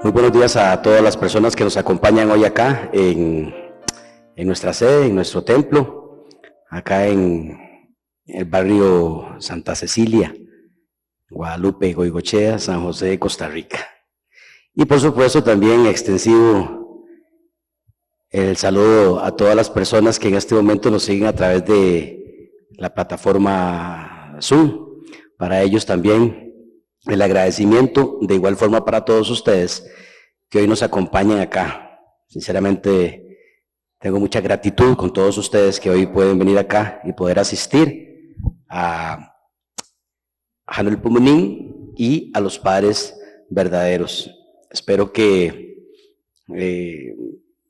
Muy buenos días a todas las personas que nos acompañan hoy acá en nuestra sede, en nuestro templo, acá en el barrio Santa Cecilia, Guadalupe, Goigochea, San José de Costa Rica. Y por supuesto también extensivo el saludo a todas las personas que en este momento nos siguen a través de la plataforma Zoom. Para ellos también el agradecimiento, de igual forma para todos ustedes que hoy nos acompañan acá. Sinceramente tengo mucha gratitud con todos ustedes que hoy pueden venir acá y poder asistir a Hanuel Pumunín y a los padres verdaderos. Espero que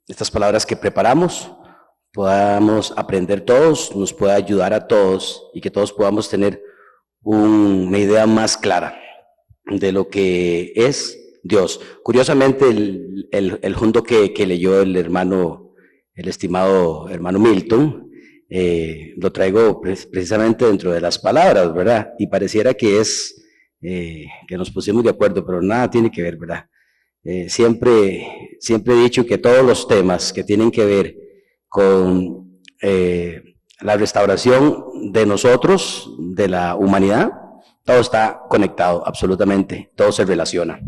estas palabras que preparamos podamos aprender todos, nos pueda ayudar a todos y que todos podamos tener una idea más clara de lo que es Dios. Curiosamente, el junto que leyó el estimado hermano Milton, lo traigo precisamente dentro de las palabras, ¿verdad? Y pareciera que es que nos pusimos de acuerdo, pero nada tiene que ver, ¿verdad? Siempre he dicho que todos los temas que tienen que ver con la restauración de nosotros, de la humanidad, todo está conectado, absolutamente, todo se relaciona.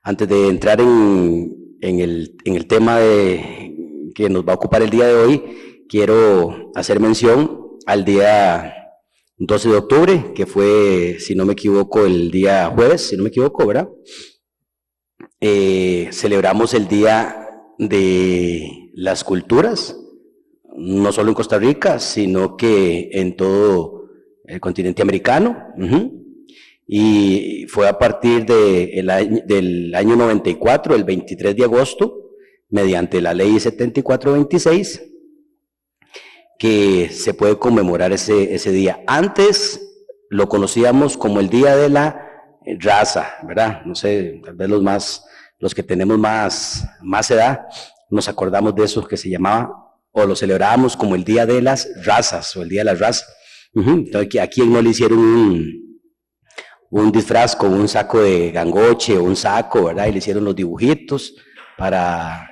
Antes de entrar en el tema que nos va a ocupar el día de hoy, quiero hacer mención al día 12 de octubre, que fue, si no me equivoco, el día jueves, si no me equivoco, ¿verdad? Celebramos el Día de las Culturas, no solo en Costa Rica, sino que en todo el continente americano, y fue a partir del año 94, el 23 de agosto, mediante la ley 7426, que se puede conmemorar ese día. Antes lo conocíamos como el Día de la Raza, ¿verdad? No sé, tal vez los que tenemos más edad, nos acordamos de eso que se llamaba, o lo celebrábamos como el Día de las Razas, o el Día de las Razas. Entonces, ¿a quién no le hicieron un disfraz con un saco de gangoche o un saco, ¿verdad? Y le hicieron los dibujitos para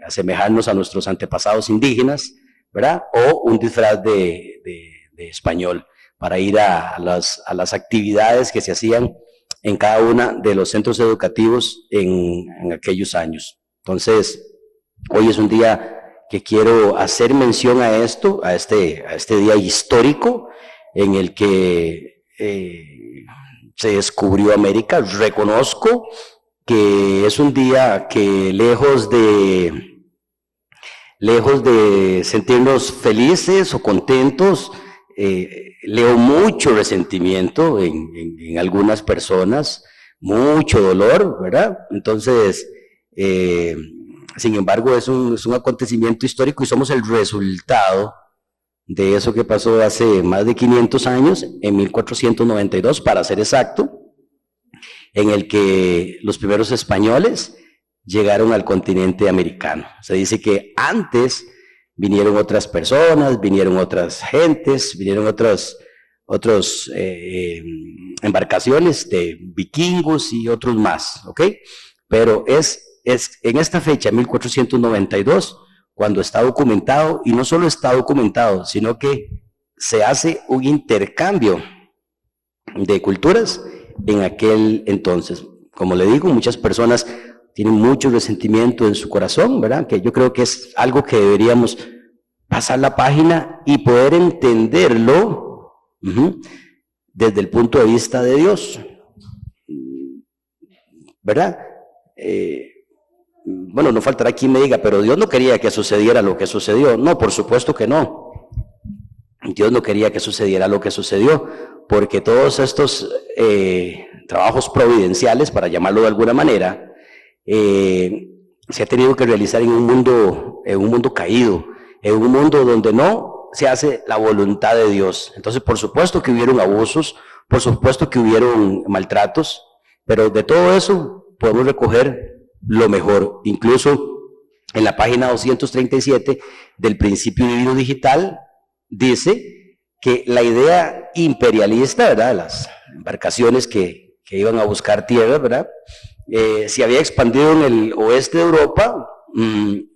asemejarnos a nuestros antepasados indígenas, ¿verdad? O un disfraz de español para ir a las actividades que se hacían en cada uno de los centros educativos en aquellos años. Entonces, hoy es un día que quiero hacer mención a esto, a este día histórico en el que se descubrió América. Reconozco que es un día que lejos de sentirnos felices o contentos, leo mucho resentimiento en algunas personas, mucho dolor, ¿verdad? Entonces, sin embargo, es un acontecimiento histórico y somos el resultado de eso que pasó hace más de 500 años, en 1492, para ser exacto, en el que los primeros españoles llegaron al continente americano. Se dice que antes vinieron otras personas, vinieron otras gentes, vinieron otras embarcaciones de vikingos y otros más, ¿ok? Pero es en esta fecha, 1492, cuando está documentado, y no solo está documentado, sino que se hace un intercambio de culturas en aquel entonces. Como le digo, muchas personas tienen mucho resentimiento en su corazón, ¿verdad? Que yo creo que es algo que deberíamos pasar la página y poder entenderlo desde el punto de vista de Dios, ¿verdad? Bueno, no faltará quien me diga, pero Dios no quería que sucediera lo que sucedió. No, por supuesto que no. Dios no quería que sucediera lo que sucedió, porque todos estos trabajos providenciales, para llamarlo de alguna manera, se ha tenido que realizar en un mundo caído, en un mundo donde no se hace la voluntad de Dios. Entonces, por supuesto que hubieron abusos, por supuesto que hubieron maltratos, pero de todo eso podemos recoger lo mejor. Incluso en la página 237 del Principio Divino Digital dice que la idea imperialista, ¿verdad?, de las embarcaciones que iban a buscar tierra, ¿verdad?, se había expandido en el oeste de Europa,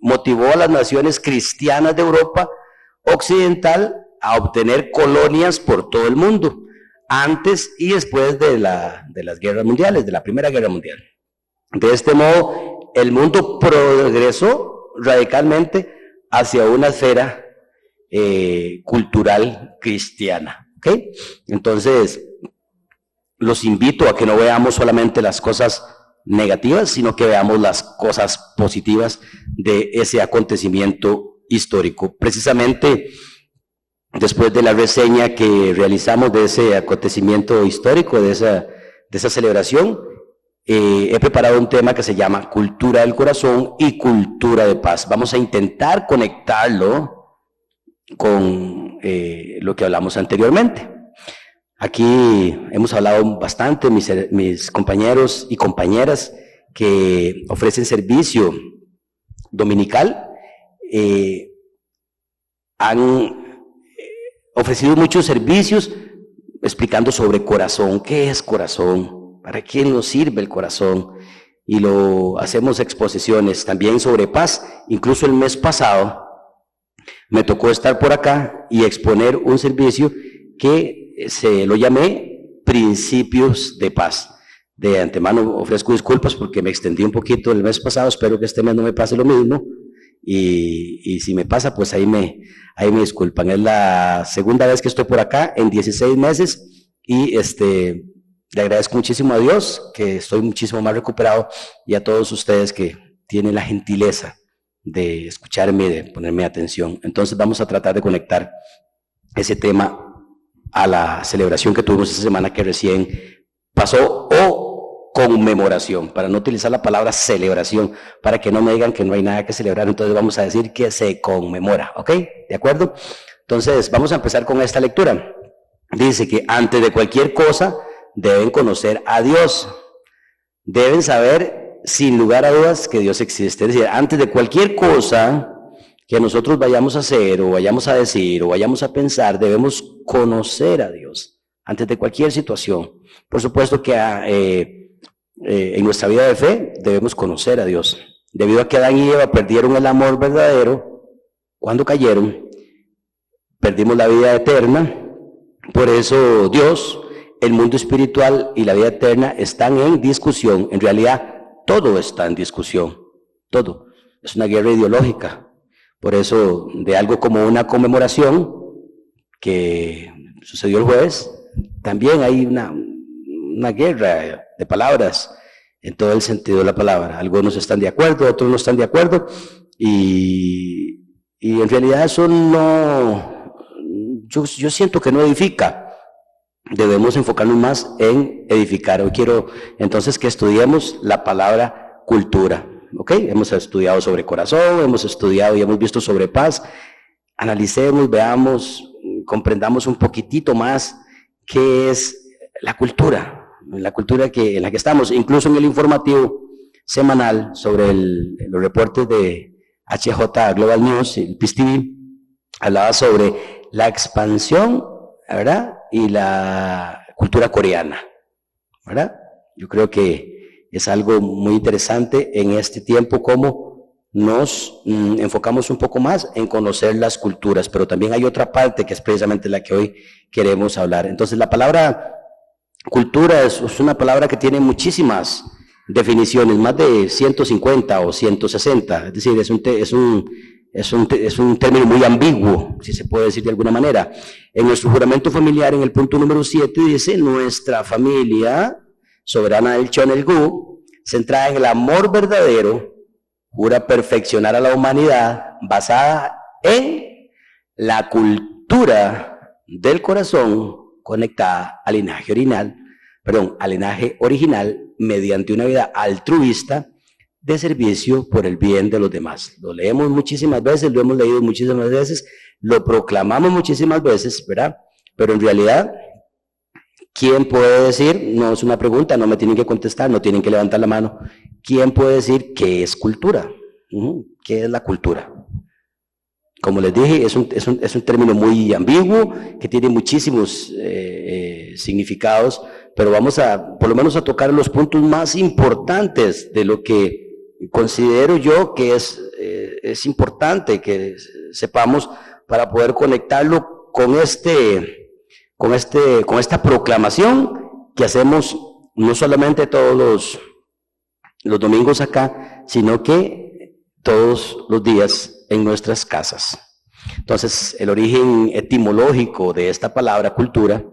motivó a las naciones cristianas de Europa occidental a obtener colonias por todo el mundo, antes y después de las guerras mundiales, de la Primera Guerra Mundial. De este modo, el mundo progresó radicalmente hacia una esfera cultural cristiana. ¿Okay? Entonces, los invito a que no veamos solamente las cosas negativas, sino que veamos las cosas positivas de ese acontecimiento histórico. Precisamente después de la reseña que realizamos de ese acontecimiento histórico, de esa celebración, he preparado un tema que se llama Cultura del Corazón y Cultura de Paz. Vamos a intentar conectarlo con lo que hablamos anteriormente. Aquí hemos hablado bastante, mis compañeros y compañeras que ofrecen servicio dominical, han ofrecido muchos servicios explicando sobre corazón, qué es corazón, para qué nos sirve el corazón, y lo hacemos exposiciones también sobre paz. Incluso el mes pasado me tocó estar por acá y exponer un servicio que se lo llamé Principios de Paz. De antemano ofrezco disculpas porque me extendí un poquito el mes pasado, espero que este mes no me pase lo mismo, y si me pasa, pues ahí me disculpan. Es la segunda vez que estoy por acá en 16 meses, y le agradezco muchísimo a Dios que estoy muchísimo más recuperado, y a todos ustedes que tienen la gentileza de escucharme, de ponerme atención. Entonces vamos a tratar de conectar ese tema a la celebración que tuvimos esta semana que recién pasó, o conmemoración, para no utilizar la palabra celebración, para que no me digan que no hay nada que celebrar. Entonces vamos a decir que se conmemora, ¿ok? ¿De acuerdo? Entonces vamos a empezar con esta lectura. Dice que antes de cualquier cosa deben conocer a Dios, deben saber sin lugar a dudas que Dios existe. Es decir, antes de cualquier cosa que nosotros vayamos a hacer, o vayamos a decir, o vayamos a pensar, debemos conocer a Dios antes de cualquier situación. Por supuesto que en nuestra vida de fe debemos conocer a Dios. Debido a que Adán y Eva perdieron el amor verdadero cuando cayeron, perdimos la vida eterna. Por eso Dios, el mundo espiritual y la vida eterna están en discusión. En realidad, todo está en discusión. Todo. Es una guerra ideológica. Por eso, de algo como una conmemoración que sucedió el jueves, también hay una guerra de palabras en todo el sentido de la palabra. Algunos están de acuerdo, otros no están de acuerdo, y en realidad eso no, yo siento que no edifica. Debemos enfocarnos más en edificar. Hoy quiero entonces que estudiemos la palabra cultura. ¿Ok? Hemos estudiado sobre corazón, hemos estudiado y hemos visto sobre paz. Analicemos, veamos, comprendamos un poquitito más qué es la cultura en la que estamos. Incluso en el informativo semanal sobre los reportes de HJ Global News, el PIS TV, hablaba sobre la expansión, ¿verdad? Y la cultura coreana, ¿verdad? Yo creo que es algo muy interesante en este tiempo, como nos enfocamos un poco más en conocer las culturas, pero también hay otra parte que es precisamente la que hoy queremos hablar. Entonces, la palabra cultura es una palabra que tiene muchísimas definiciones, más de 150 o 160, es decir, es un término muy ambiguo, si se puede decir de alguna manera. En nuestro juramento familiar, en el punto número 7, dice: nuestra familia soberana del Chonelgu, centrada en el amor verdadero, jura perfeccionar a la humanidad basada en la cultura del corazón conectada al linaje original mediante una vida altruista de servicio por el bien de los demás. Lo leemos muchísimas veces, lo hemos leído muchísimas veces, lo proclamamos muchísimas veces, ¿verdad? Pero en realidad, ¿quién puede decir? No es una pregunta, no me tienen que contestar, no tienen que levantar la mano. ¿Quién puede decir qué es cultura? ¿Qué es la cultura? Como les dije, es un término muy ambiguo, que tiene muchísimos significados, pero vamos a, por lo menos, a tocar los puntos más importantes de lo que considero yo que es importante que sepamos para poder conectarlo con esta proclamación que hacemos no solamente todos los domingos acá, sino que todos los días en nuestras casas. Entonces, el origen etimológico de esta palabra cultura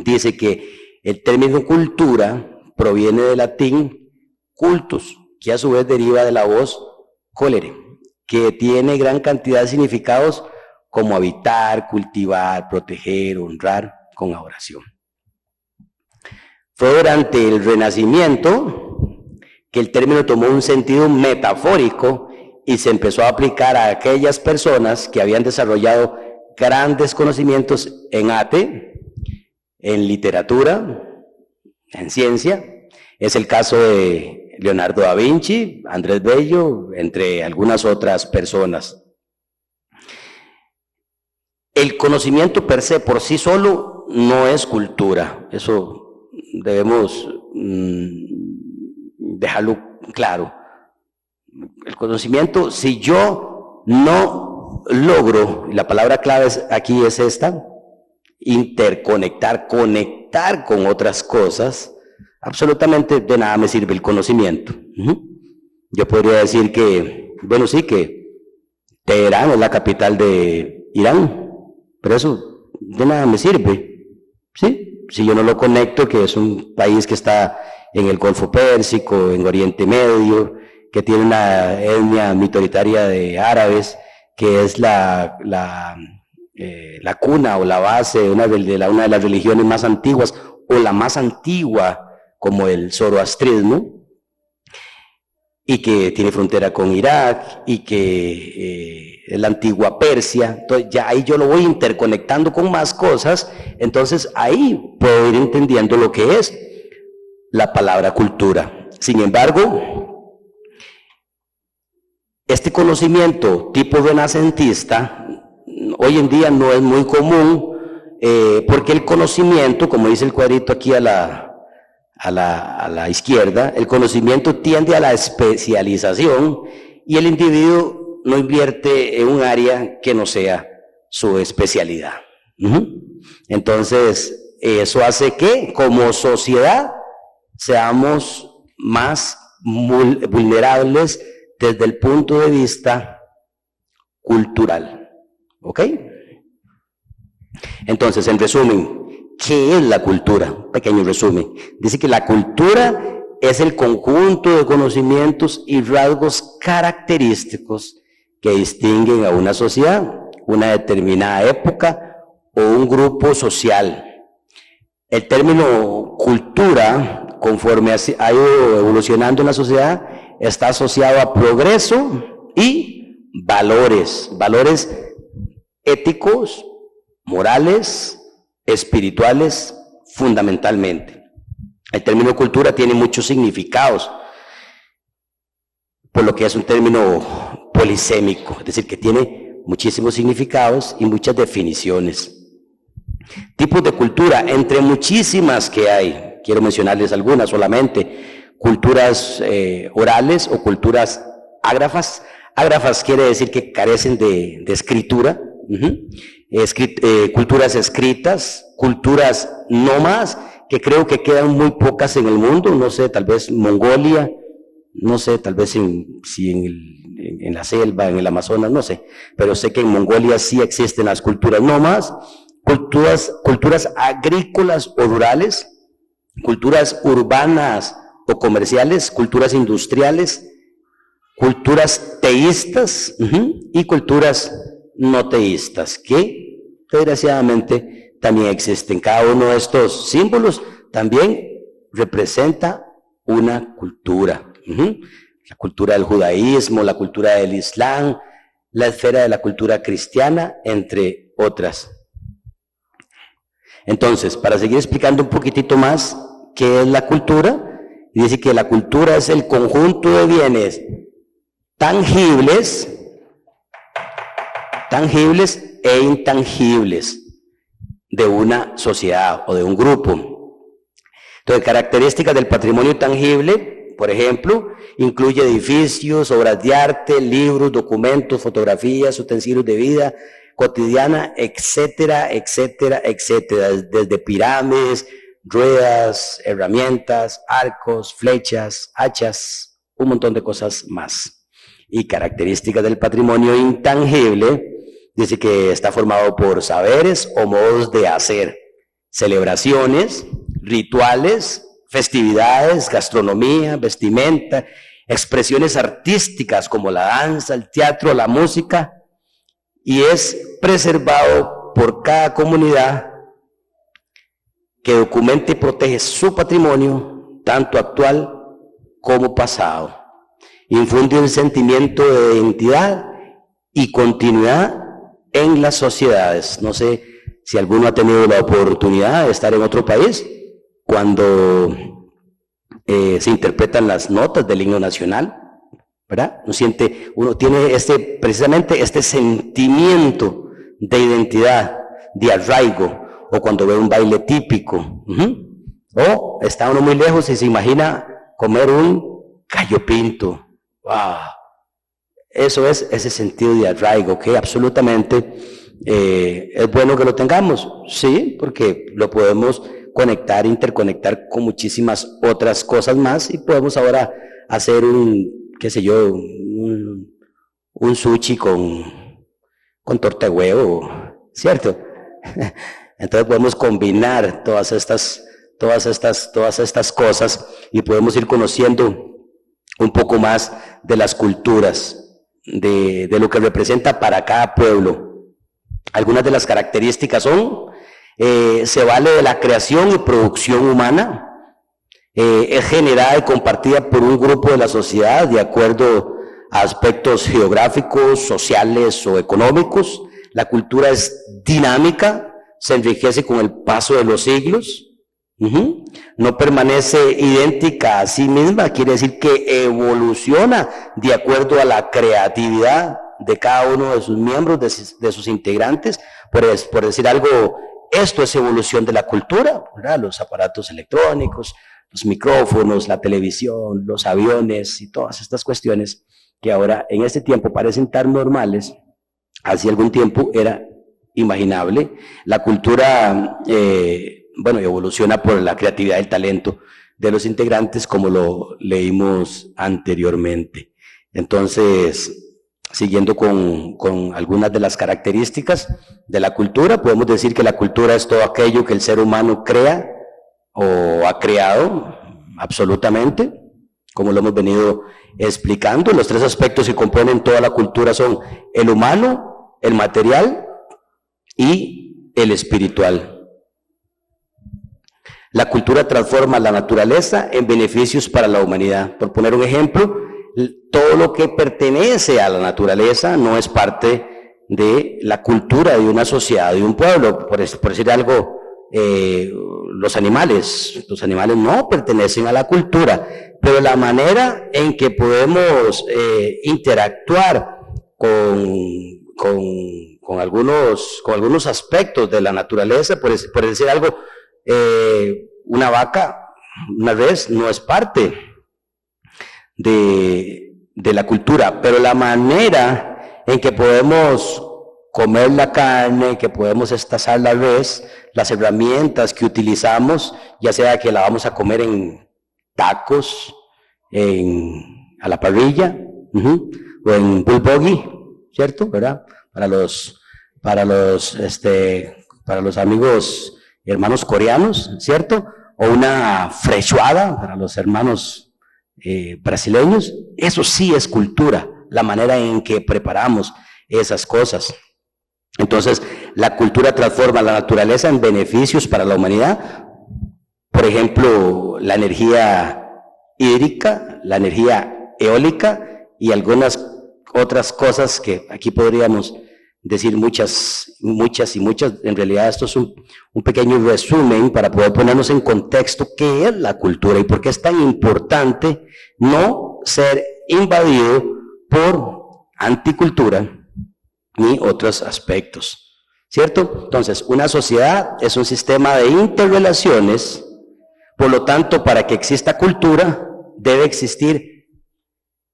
dice que el término cultura proviene del latín cultus, que a su vez deriva de la voz colere, que tiene gran cantidad de significados como habitar, cultivar, proteger, honrar con adoración. Fue durante el Renacimiento que el término tomó un sentido metafórico y se empezó a aplicar a aquellas personas que habían desarrollado grandes conocimientos en arte, en literatura, en ciencia. Es el caso de Leonardo da Vinci, Andrés Bello, entre algunas otras personas. El conocimiento per se, por sí solo, no es cultura. Eso debemos dejarlo claro. El conocimiento, si yo no logro, la palabra clave aquí es esta, interconectar, conectar con otras cosas, absolutamente de nada me sirve el conocimiento. Yo podría decir que, bueno, sí, que Teherán es la capital de Irán, pero eso de nada me sirve, ¿sí? Si yo no lo conecto, que es un país que está en el Golfo Pérsico, en Oriente Medio, que tiene una etnia minoritaria de árabes, que es la cuna o la base de una de las religiones más antiguas, o la más antigua, como el zoroastrismo, y que tiene frontera con Irak, y que es la antigua Persia. Entonces ya ahí yo lo voy interconectando con más cosas, entonces ahí puedo ir entendiendo lo que es la palabra cultura. Sin embargo, este conocimiento tipo renacentista hoy en día no es muy común, porque el conocimiento, como dice el cuadrito aquí a la izquierda, el conocimiento tiende a la especialización y el individuo no invierte en un área que no sea su especialidad. Entonces, eso hace que como sociedad seamos más vulnerables desde el punto de vista cultural. ¿Ok? Entonces, en resumen, ¿qué es la cultura? Un pequeño resumen. Dice que la cultura es el conjunto de conocimientos y rasgos característicos que distinguen a una sociedad, una determinada época o un grupo social. El término cultura, conforme ha ido evolucionando en la sociedad, está asociado a progreso y valores éticos, morales, espirituales, fundamentalmente. El término cultura tiene muchos significados, por lo que es un término polisémico, es decir, que tiene muchísimos significados y muchas definiciones. Tipos de cultura, entre muchísimas que hay, quiero mencionarles algunas solamente. Culturas orales o culturas ágrafas. Ágrafas quiere decir que carecen de escritura. Culturas escritas, culturas nómadas, que creo que quedan muy pocas en el mundo, no sé, tal vez Mongolia, no sé, tal vez en la selva, en el Amazonas, no sé, pero sé que en Mongolia sí existen las culturas nómadas, culturas agrícolas o rurales, culturas urbanas o comerciales, culturas industriales, culturas teístas y culturas no teístas, que desgraciadamente también existen. Cada uno de estos símbolos también representa una cultura. La cultura del judaísmo, la cultura del islam, la esfera de la cultura cristiana, entre otras. Entonces, para seguir explicando un poquitito más qué es la cultura, dice que la cultura es el conjunto de bienes tangibles e intangibles de una sociedad o de un grupo. Entonces, características del patrimonio tangible, por ejemplo, incluye edificios, obras de arte, libros, documentos, fotografías, utensilios de vida cotidiana, etcétera, etcétera, etcétera, desde pirámides, ruedas, herramientas, arcos, flechas, hachas, un montón de cosas más. Y características del patrimonio intangible, dice que está formado por saberes o modos de hacer, celebraciones, rituales, festividades, gastronomía, vestimenta, expresiones artísticas como la danza, el teatro, la música, y es preservado por cada comunidad que documente y protege su patrimonio, tanto actual como pasado. Infunde un sentimiento de identidad y continuidad en las sociedades. No sé si alguno ha tenido la oportunidad de estar en otro país cuando se interpretan las notas del himno nacional, ¿verdad? Uno tiene precisamente este sentimiento de identidad, de arraigo, o cuando ve un baile típico, o está uno muy lejos y se imagina comer un gallo pinto. ¡Wow! Eso es ese sentido de arraigo que absolutamente es bueno que lo tengamos, sí, porque lo podemos conectar, interconectar con muchísimas otras cosas más, y podemos ahora hacer qué sé yo, un sushi con torta de huevo, ¿cierto? Entonces podemos combinar todas estas cosas y podemos ir conociendo un poco más de las culturas, de lo que representa para cada pueblo. Algunas de las características son, se vale de la creación y producción humana, es generada y compartida por un grupo de la sociedad de acuerdo a aspectos geográficos, sociales o económicos. La cultura es dinámica, se enriquece con el paso de los siglos, no permanece idéntica a sí misma, quiere decir que evoluciona de acuerdo a la creatividad de cada uno de sus miembros, de sus integrantes. Por decir algo, esto es evolución de la cultura, ¿verdad? Los aparatos electrónicos, los micrófonos, la televisión, los aviones y todas estas cuestiones que ahora en este tiempo parecen tan normales, hace algún tiempo era imaginable. La cultura, evoluciona por la creatividad y el talento de los integrantes, como lo leímos anteriormente. Entonces, siguiendo con algunas de las características de la cultura, podemos decir que la cultura es todo aquello que el ser humano crea o ha creado, absolutamente, como lo hemos venido explicando. Los tres aspectos que componen toda la cultura son el humano, el material y el espiritual. La cultura transforma la naturaleza en beneficios para la humanidad. Por poner un ejemplo, todo lo que pertenece a la naturaleza no es parte de la cultura de una sociedad, de un pueblo. Por decir algo, los animales no pertenecen a la cultura, pero la manera en que podemos interactuar con algunos aspectos de la naturaleza, por decir algo, una vaca, una res, no es parte de la cultura, pero la manera en que podemos comer la carne, que podemos estazar la res, las herramientas que utilizamos, ya sea que la vamos a comer en tacos, a la parrilla, o en bulgogi, ¿cierto? ¿Verdad? Para los amigos hermanos coreanos, ¿cierto? O una feijoada para los hermanos brasileños. Eso sí es cultura, la manera en que preparamos esas cosas. Entonces, la cultura transforma la naturaleza en beneficios para la humanidad. Por ejemplo, la energía hídrica, la energía eólica y algunas otras cosas que aquí podríamos decir muchas. En realidad esto es un pequeño resumen para poder ponernos en contexto qué es la cultura y por qué es tan importante no ser invadido por anticultura ni otros aspectos, ¿cierto? Entonces, una sociedad es un sistema de interrelaciones Por lo tanto, para que exista cultura, debe existir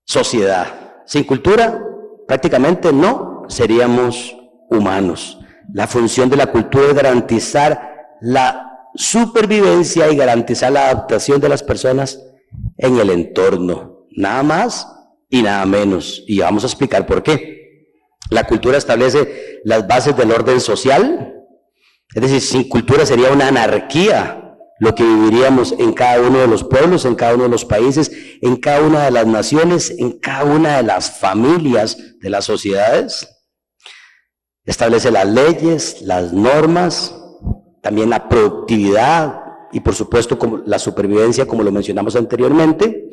sociedad. Sin cultura, prácticamente no seríamos humanos. La función de la cultura es garantizar la supervivencia y garantizar la adaptación de las personas en el entorno. Nada más y nada menos. Y vamos a explicar por qué. La cultura establece las bases del orden social. Es decir, sin cultura sería una anarquía lo que viviríamos en cada uno de los pueblos, en cada uno de los países, en cada una de las naciones, en cada una de las familias de las sociedades. Establece las leyes, las normas, también la productividad y por supuesto como la supervivencia, como lo mencionamos anteriormente.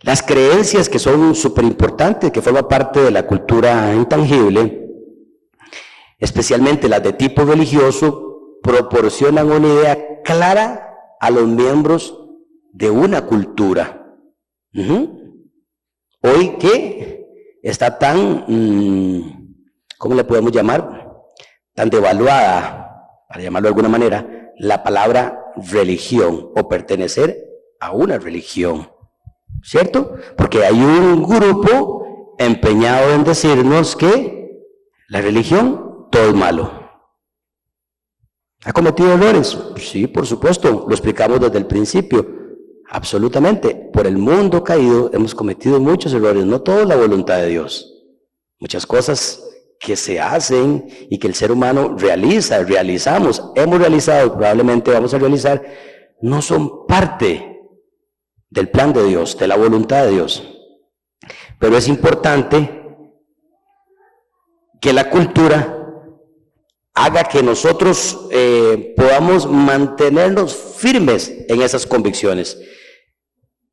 Las creencias, que son súper importantes, que forman parte de la cultura intangible, especialmente las de tipo religioso, proporcionan una idea clara a los miembros de una cultura. Hoy que está tan, ¿cómo le podemos llamar? Tan devaluada, para llamarlo de alguna manera, la palabra religión o pertenecer a una religión, ¿cierto? Porque hay un grupo empeñado en decirnos que la religión, todo es malo. ¿Ha cometido errores? Sí, por supuesto, lo explicamos desde el principio. Absolutamente. Por el mundo caído hemos cometido muchos errores, no todo es la voluntad de Dios. Muchas cosas que se hacen y que el ser humano realizamos, hemos realizado y probablemente vamos a realizar, no son parte del plan de Dios, de la voluntad de Dios. Pero es importante que la cultura haga que nosotros podamos mantenernos firmes en esas convicciones.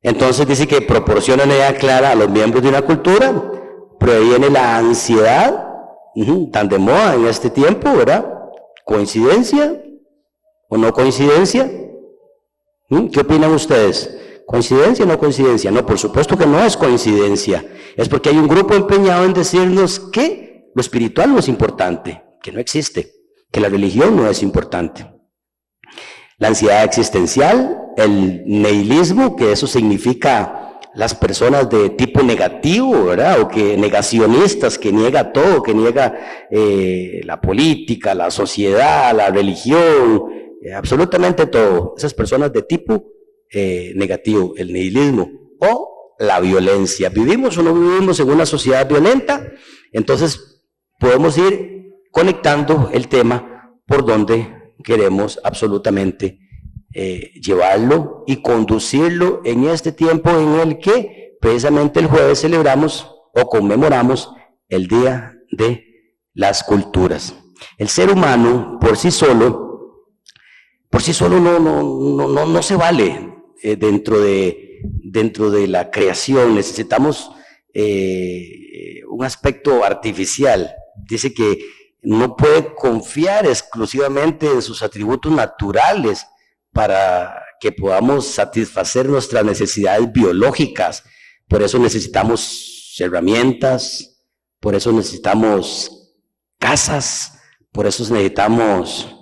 Entonces dice que proporciona una idea clara a los miembros de una cultura, previene la ansiedad, tan de moda en este tiempo, ¿verdad? ¿Coincidencia o no coincidencia? ¿Qué opinan ustedes? ¿Coincidencia o no coincidencia? No, por supuesto que no es coincidencia. Es porque hay un grupo empeñado en decirnos que lo espiritual no es importante, que no existe, que la religión no es importante. La ansiedad existencial, el nihilismo, que eso significa las personas de tipo negativo, ¿verdad? O que negacionistas, que niega todo, que niega la política, la sociedad, la religión, absolutamente todo. Esas personas de tipo negativo, el nihilismo o la violencia. ¿Vivimos o no vivimos en una sociedad violenta? Entonces podemos ir conectando el tema por donde queremos absolutamente llevarlo y conducirlo en este tiempo en el que precisamente el jueves celebramos o conmemoramos el Día de las Culturas. El ser humano por sí solo no se vale dentro de la creación. Necesitamos un aspecto artificial. Dice que no puede confiar exclusivamente en sus atributos naturales para que podamos satisfacer nuestras necesidades biológicas. Por eso necesitamos herramientas, por eso necesitamos casas, por eso necesitamos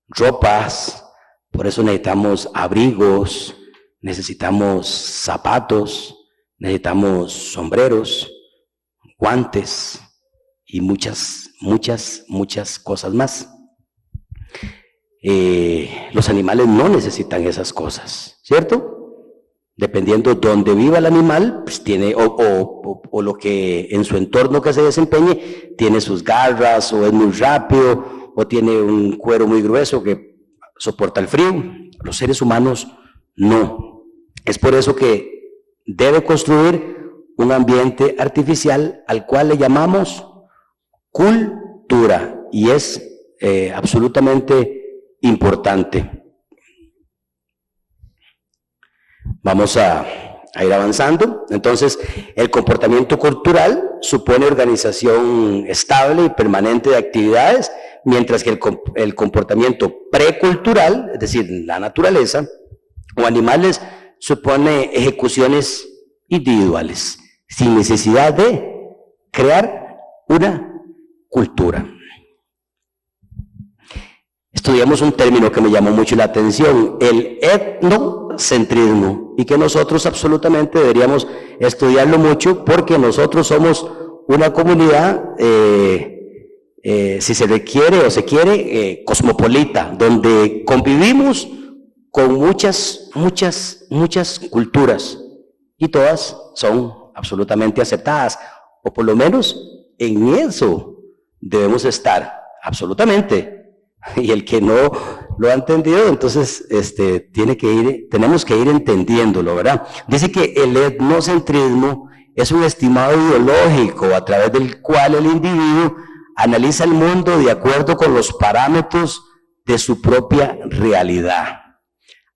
ropas, por eso necesitamos abrigos, necesitamos zapatos, necesitamos sombreros, guantes y muchas cosas más. Los animales no necesitan esas cosas, ¿cierto? Dependiendo dónde viva el animal, pues tiene, o lo que en su entorno que se desempeñe, tiene sus garras, o es muy rápido, o tiene un cuero muy grueso que soporta el frío. Los seres humanos no. Es por eso que debe construir un ambiente artificial al cual le llamamos cultura, y es absolutamente importante. Vamos a ir avanzando. Entonces, el comportamiento cultural supone organización estable y permanente de actividades, mientras que el comportamiento precultural, es decir, la naturaleza o animales, supone ejecuciones individuales, sin necesidad de crear una cultura. estudiamos un término que me llamó mucho la atención, el etnocentrismo, y que nosotros absolutamente deberíamos estudiarlo mucho porque nosotros somos una comunidad, si se requiere o se quiere, cosmopolita, donde convivimos con muchas culturas y todas son absolutamente aceptadas, o por lo menos en eso debemos estar, absolutamente. Y el que no lo ha entendido, entonces tenemos que ir entendiéndolo, ¿verdad? Dice que el etnocentrismo es un estimado ideológico a través del cual el individuo analiza el mundo de acuerdo con los parámetros de su propia realidad,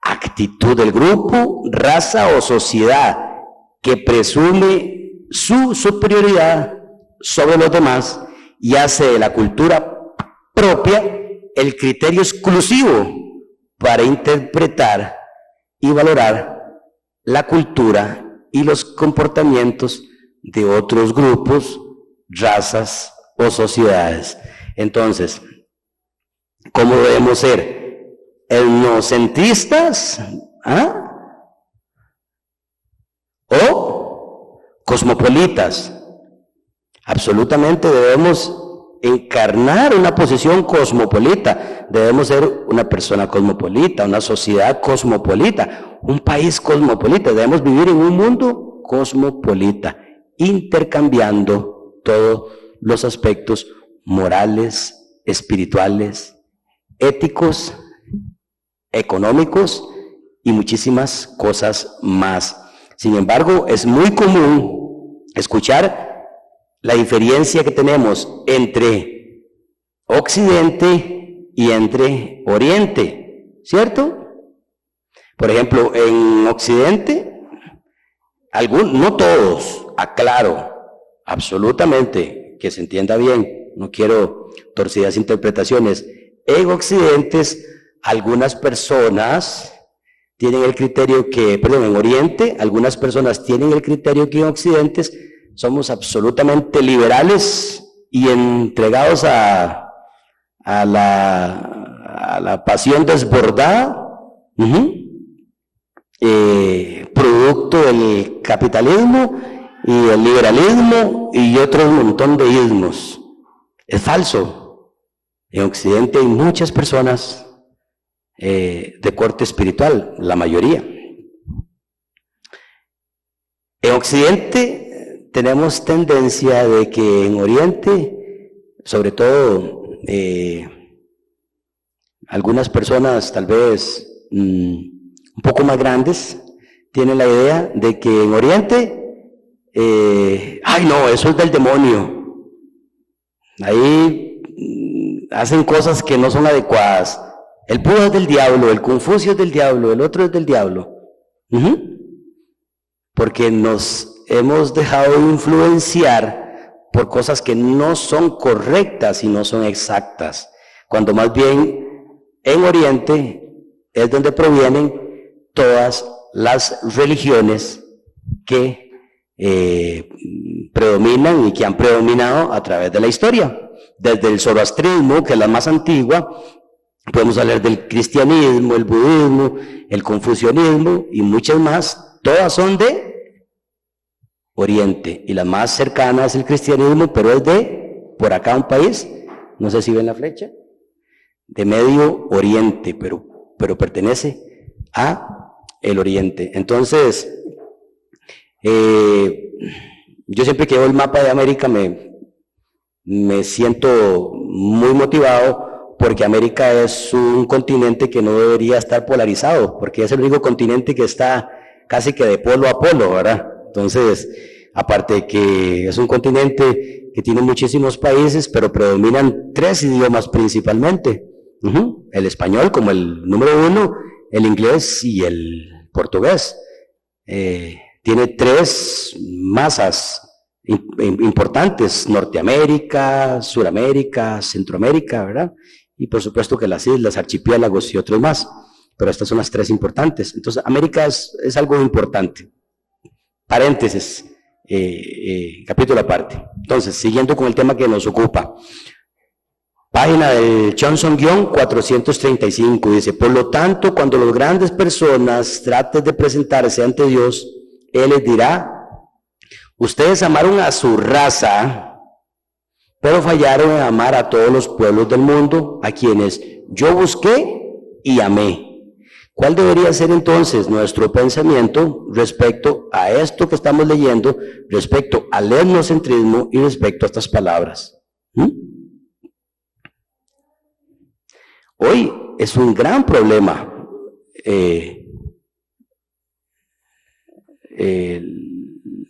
actitud del grupo, raza o sociedad que presume su superioridad sobre los demás y hace de la cultura propia el criterio exclusivo para interpretar y valorar la cultura y los comportamientos de otros grupos, razas o sociedades. Entonces, ¿cómo debemos ser? ¿Etnocentristas? ¿O cosmopolitas? Absolutamente debemos encarnar una posición cosmopolita, debemos ser una persona cosmopolita, una sociedad cosmopolita, un país cosmopolita, debemos vivir en un mundo cosmopolita, intercambiando todos los aspectos morales, espirituales, éticos, económicos y muchísimas cosas más. Sin embargo, es muy común escuchar la diferencia que tenemos entre Occidente y entre Oriente, ¿cierto? Por ejemplo, en Occidente, no todos, aclaro, absolutamente, que se entienda bien, no quiero torcidas interpretaciones. En Occidente, algunas personas tienen el criterio en Oriente, algunas personas tienen el criterio que en Occidente somos absolutamente liberales y entregados a la pasión desbordada, producto del capitalismo y el liberalismo y otro montón de ismos. Es falso. En Occidente hay muchas personas de corte espiritual, la mayoría. En Occidente tenemos tendencia de que en Oriente, sobre todo algunas personas tal vez un poco más grandes, tienen la idea de que en Oriente, no, eso es del demonio. Ahí hacen cosas que no son adecuadas. El Buda es del diablo, el Confucio es del diablo, el otro es del diablo. Porque nos hemos dejado influenciar por cosas que no son correctas y no son exactas, cuando más bien en Oriente es donde provienen todas las religiones que predominan y que han predominado a través de la historia, desde el zoroastrismo, que es la más antigua, podemos hablar del cristianismo, el budismo, el confucianismo y muchas más, todas son de Oriente, y la más cercana es el cristianismo, pero es de, por acá un país, no sé si ven la flecha, de Medio Oriente, pero pertenece a el Oriente. Entonces, yo siempre que veo el mapa de América me siento muy motivado, porque América es un continente que no debería estar polarizado, porque es el único continente que está casi que de polo a polo, ¿verdad? Entonces, aparte de que es un continente que tiene muchísimos países, pero predominan 3 idiomas principalmente. El español como el número 1, el inglés y el portugués. Tiene 3 masas importantes: Norteamérica, Suramérica, Centroamérica, ¿verdad? Y por supuesto que las islas, archipiélagos y otros más. Pero estas son las 3 importantes. Entonces, América es algo importante. Paréntesis, capítulo aparte. Entonces, siguiendo con el tema que nos ocupa. Página del Johnson 435, dice, por lo tanto, cuando las grandes personas traten de presentarse ante Dios, Él les dirá, ustedes amaron a su raza, pero fallaron en amar a todos los pueblos del mundo, a quienes yo busqué y amé. ¿Cuál debería ser entonces nuestro pensamiento respecto a esto que estamos leyendo, respecto al etnocentrismo y respecto a estas palabras? Hoy es un gran problema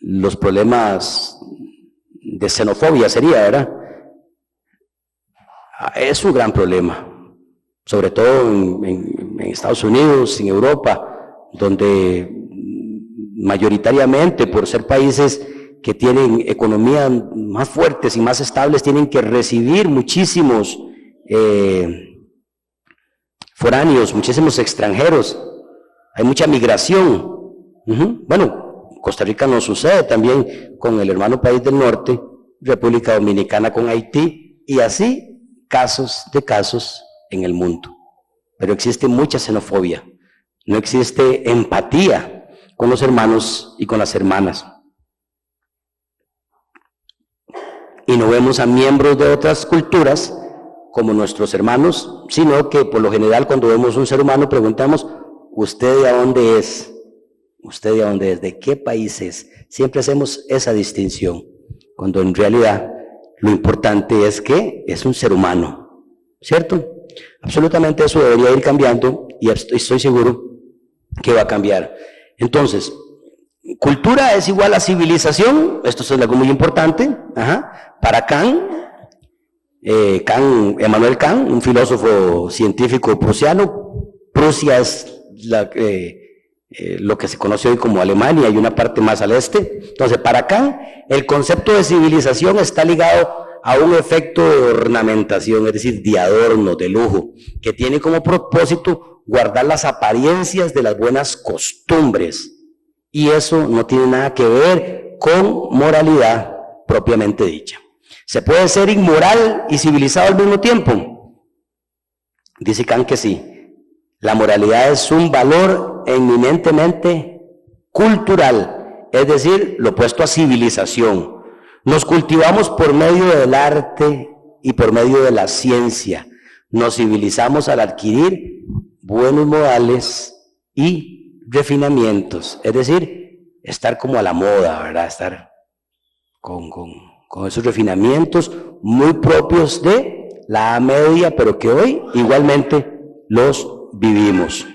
los problemas de xenofobia sería, ¿verdad? Es un gran problema, sobre todo en Estados Unidos, en Europa, donde mayoritariamente, por ser países que tienen economías más fuertes y más estables, tienen que recibir muchísimos foráneos, muchísimos extranjeros, hay mucha migración. Bueno, Costa Rica no sucede, también con el hermano país del norte, República Dominicana con Haití, y así casos de casos en el mundo. Pero existe mucha xenofobia, no existe empatía con los hermanos y con las hermanas. Y no vemos a miembros de otras culturas como nuestros hermanos, sino que por lo general cuando vemos un ser humano preguntamos, ¿usted de dónde es? ¿Usted de dónde es? ¿De qué país es? Siempre hacemos esa distinción, cuando en realidad lo importante es que es un ser humano, ¿cierto? Absolutamente eso debería ir cambiando y estoy seguro que va a cambiar. Entonces, cultura es igual a civilización, esto es algo muy importante. Para Emmanuel Kant, un filósofo científico prusiano, Prusia es lo que se conoce hoy como Alemania y una parte más al este. Entonces, para Kant, el concepto de civilización está ligado a un efecto de ornamentación, es decir, de adorno, de lujo, que tiene como propósito guardar las apariencias de las buenas costumbres. Y eso no tiene nada que ver con moralidad propiamente dicha. ¿Se puede ser inmoral y civilizado al mismo tiempo? Dice Kant que sí. La moralidad es un valor eminentemente cultural, es decir, lo opuesto a civilización. Nos cultivamos por medio del arte y por medio de la ciencia. Nos civilizamos al adquirir buenos modales y refinamientos, es decir, estar como a la moda, ¿verdad? Estar con esos refinamientos muy propios de la Edad Media, pero que hoy igualmente los vivimos.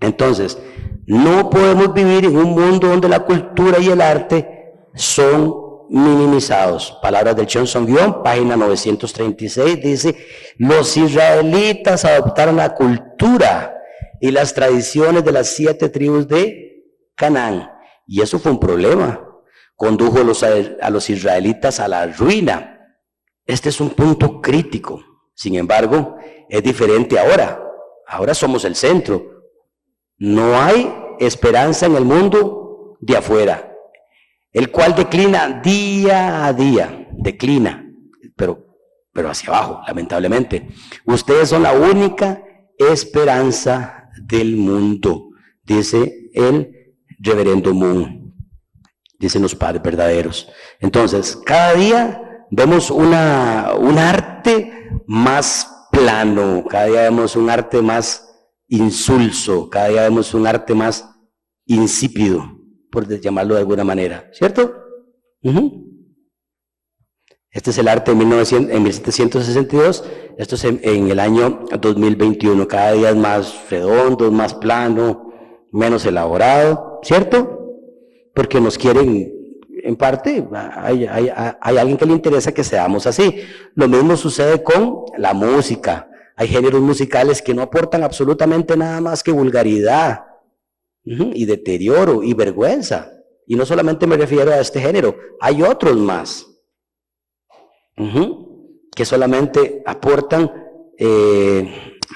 Entonces, no podemos vivir en un mundo donde la cultura y el arte son minimizados. Palabras del Johnson página 936, dice, los israelitas adoptaron la cultura y las tradiciones de las 7 tribus de Canaán, y eso fue un problema, condujo a los israelitas a la ruina. Este es un punto crítico. Sin embargo, es diferente ahora. Ahora somos el centro. No hay esperanza en el mundo de afuera, el cual declina día a día, pero hacia abajo, lamentablemente. Ustedes son la única esperanza del mundo, dice el reverendo Moon, dicen los padres verdaderos. Entonces, cada día vemos un arte más plano, cada día vemos un arte más insulso, cada día vemos un arte más insípido, por llamarlo de alguna manera, ¿cierto? Este es el arte en 1762, esto es en el año 2021, cada día es más redondo, más plano, menos elaborado, ¿cierto? Porque nos quieren, en parte, hay alguien que le interesa que seamos así. Lo mismo sucede con la música. Hay géneros musicales que no aportan absolutamente nada más que vulgaridad y deterioro y vergüenza. Y no solamente me refiero a este género, hay otros más que solamente aportan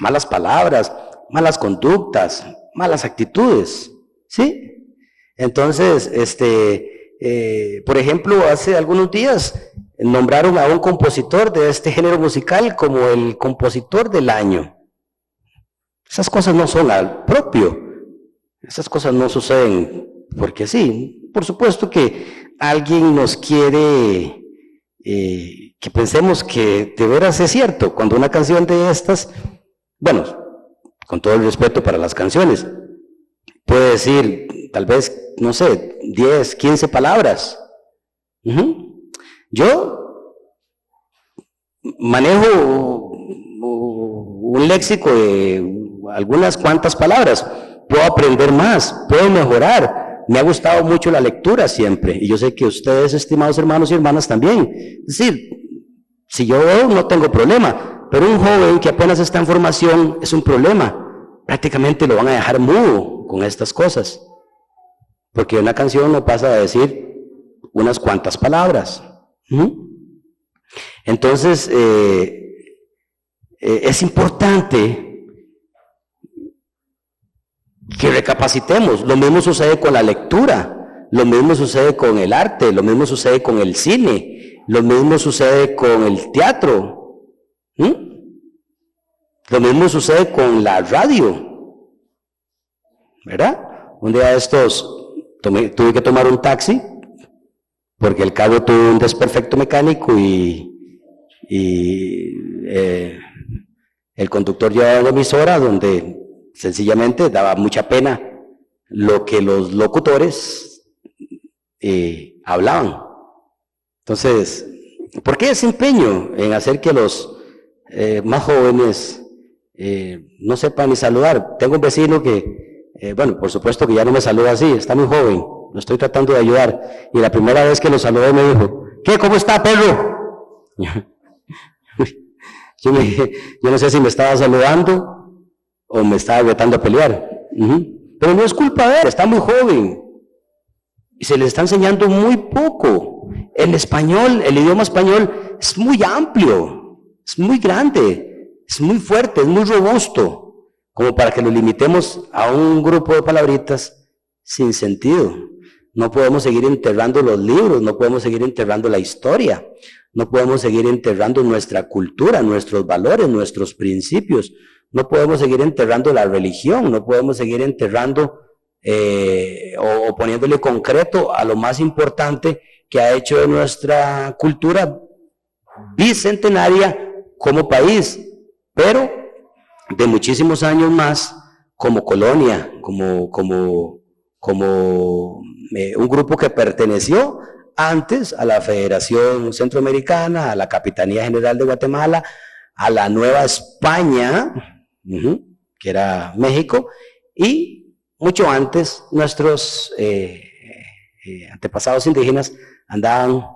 malas palabras, malas conductas, malas actitudes, ¿sí? Entonces, por ejemplo, hace algunos días nombraron a un compositor de este género musical como el compositor del año. Esas cosas no son al propio, esas cosas no suceden porque sí. Por supuesto que alguien nos quiere que pensemos que de veras es cierto, cuando una canción de estas, bueno, con todo el respeto para las canciones, puede decir tal vez, no sé, 10, 15 palabras. Yo manejo un léxico de algunas cuantas palabras, puedo aprender más, puedo mejorar. Me ha gustado mucho la lectura siempre, y yo sé que ustedes, estimados hermanos y hermanas, también. Es decir, si yo veo, no tengo problema, pero un joven que apenas está en formación es un problema. Prácticamente lo van a dejar mudo con estas cosas, porque una canción no pasa de decir unas cuantas palabras. Entonces, es importante que recapacitemos. Lo mismo sucede con la lectura, lo mismo sucede con el arte, lo mismo sucede con el cine, lo mismo sucede con el teatro, lo mismo sucede con la radio, ¿verdad? Un día de estos tuve que tomar un taxi porque el carro tuvo un desperfecto mecánico y el conductor llevaba una emisora donde sencillamente daba mucha pena lo que los locutores hablaban. Entonces, ¿por qué ese empeño en hacer que los más jóvenes no sepan ni saludar? Tengo un vecino que, bueno, por supuesto que ya no me saluda así, está muy joven, lo estoy tratando de ayudar, y la primera vez que lo saludé me dijo, ¿qué? ¿Cómo está, perro? Yo no sé si me estaba saludando o me estaba retando a pelear. Pero no es culpa de él, está muy joven y se le está enseñando muy poco. El español, el idioma español es muy amplio, es muy grande, es muy fuerte, es muy robusto, como para que lo limitemos a un grupo de palabritas sin sentido. No podemos seguir enterrando los libros, no podemos seguir enterrando la historia, no podemos seguir enterrando nuestra cultura, nuestros valores, nuestros principios. No podemos seguir enterrando la religión, no podemos seguir enterrando o poniéndole concreto a lo más importante que ha hecho de nuestra cultura bicentenaria como país, pero de muchísimos años más como colonia, como un grupo que perteneció antes a la Federación Centroamericana, a la Capitanía General de Guatemala, a la Nueva España, que era México, y mucho antes nuestros antepasados indígenas andaban